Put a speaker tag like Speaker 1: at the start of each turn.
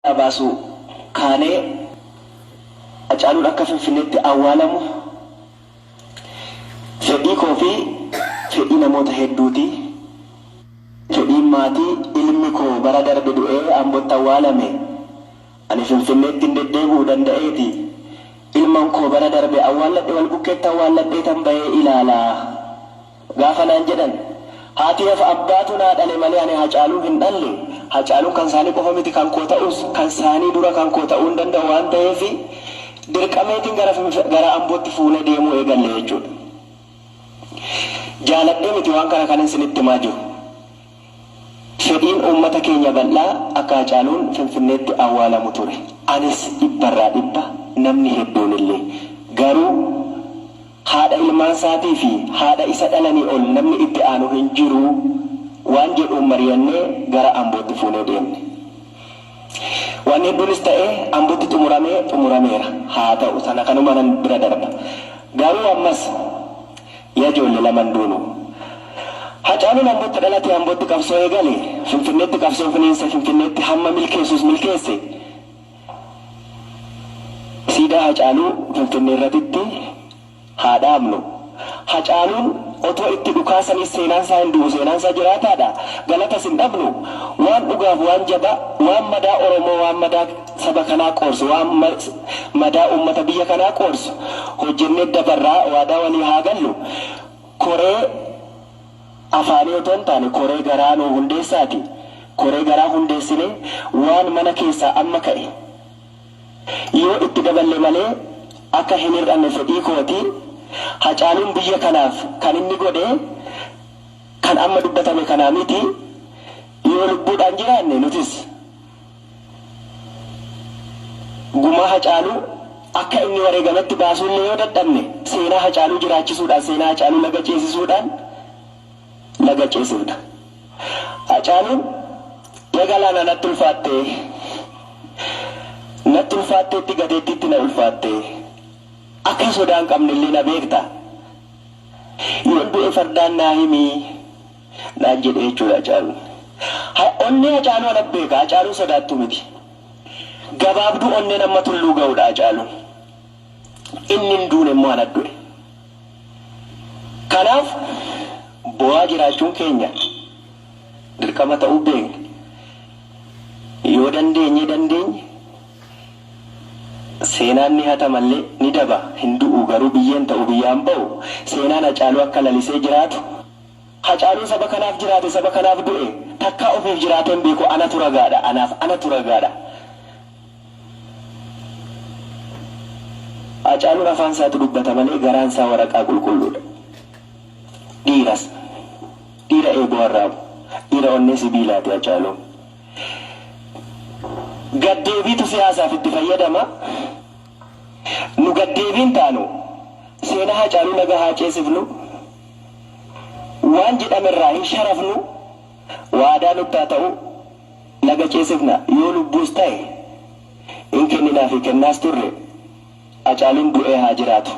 Speaker 1: Abaasu kaanee Hacaaluun akka Finfinneetti awwaalamu fedhii koo fi fedhii namoota hedduuti. Fedhiin maatii ilmi koo bara darbe du'ee Ambootti awwaalame ani Finfinneetti hin deddeebi'uu danda'eeti. Ilmaan koo bara darbe awwaalladhe wal bukkeetti awwaalladhee tan bahee ilaalaa gaafa naan jedhan haati hafa abbaatu naa dhale malee ani Hacaaluu hin dhalle. Hacaaluun kan saanii qofa miti kan koo ta'us kan saanii dura kan koo ta'uu hin danda'u waan ta'eef dirqameetiin gara Ambootti fuunee deemuu eegalle jechuudha. Jaaladhee miti waan kana kan isinitti himaa jiru. Fedhiin uummata keenya bal'aa akka Hacaaluun Finfinneetti awwaalamu ture. Anis dhibbarraa dhibba namni hedduun illee garuu haadha ilmaan isaatii fi haadha isa dhalanii ol namni itti aanu hin jiru. Waan jedhuun mari'annee gara Ambootti fuunee deemne. Waan hedduunis ta'ee Ambootti xumurameera. Haa ta'u sana kanuma nan bira darba. Garuu ammas yaa ijoollee lamaan duunu. Hacaaluun Ambootti dhalatee Ambootti qabsoo eegale. Finfinneetti qabsoo finiinsa Finfinneetti hamma milkeessus milkeesse. Siidaa Hacaaluu Finfinnee irratti haa dhaabnu. Hacaaluun otoo itti dhukaasanis seenaan isaa hin du'u seenaan isaa jiraataadha. Galatas hin dhabnu. Waan dhugaaf waan jabaa waan madaa Oromoo waan madaa saba kanaa qoorsu waan madaa uummata biyya kanaa qoorsu hojjennee dabarraa waadaa walii haa gallu. Koree afaanii otoo hin taane koree garaa nuu hundeessaati. Koree garaa hundeessinee waan mana keessaa amma ka'e yoo itti daballe malee akka hin hir'anne fedhii kootii. Hacaaluun biyya kanaaf kan inni godhe kan amma dubbatame kanaa miti. Yoo lubbuudhaan jiraanne nutis gumaa Hacaaluu akka inni wareegamatti baasuullee yoo dadhabne seenaa Hacaaluu jiraachisuudhaan seenaa Hacaaluu laga ceesisuudhaan laga ceesifna. Hacaaluun yagalaana natti ulfaatteetti gateettiitti na ulfaatte. Akka sodaan qabnillee na beekta. Yoon du'e fardaan naa himii naan jedhe jechuudha Hacaaluun. Onnee Hacaaluu ana beeka. Hacaaluun sodaattu miti. Gabaabduu onneen amma tulluu ga'uudha Hacaaluun. Inni hin duune immoo ana du'e. Kanaaf bu'aa jiraachuun keenya dirqama ta'uu beekna. Yoo dandeenye seenaan ni hata malee ni daba hin du'u garuu biyyeen ta'u biyyaan ba'u seenaan Hacaaluu akka lalisee jiraatu. Hacaaluun saba kanaaf jiraate saba kanaaf du'e takkaa ofiif jiraateen beeku anatu ragaadha anaaf anatu ragaadha. Hacaaluun afaan isaatu dubbata malee garaan isaa waraqaa qulqulluudha. Dhiira eeboo arraabu dhiira onnee sibiilaati Hacaaluun. Gaddeebiitu siyaasaaf itti fayyadama. Nu gaddeebiin taanu seenaa Hacaaluu laga haa ceesifnu. Waan jedhamerraa hin sharafnu. Waadaa nutti haa ta'u laga ceesifna. Yoo lubbuus ta'e hin kenninaa fi kennaas turre Hacaaluun du'ee haa jiraatu.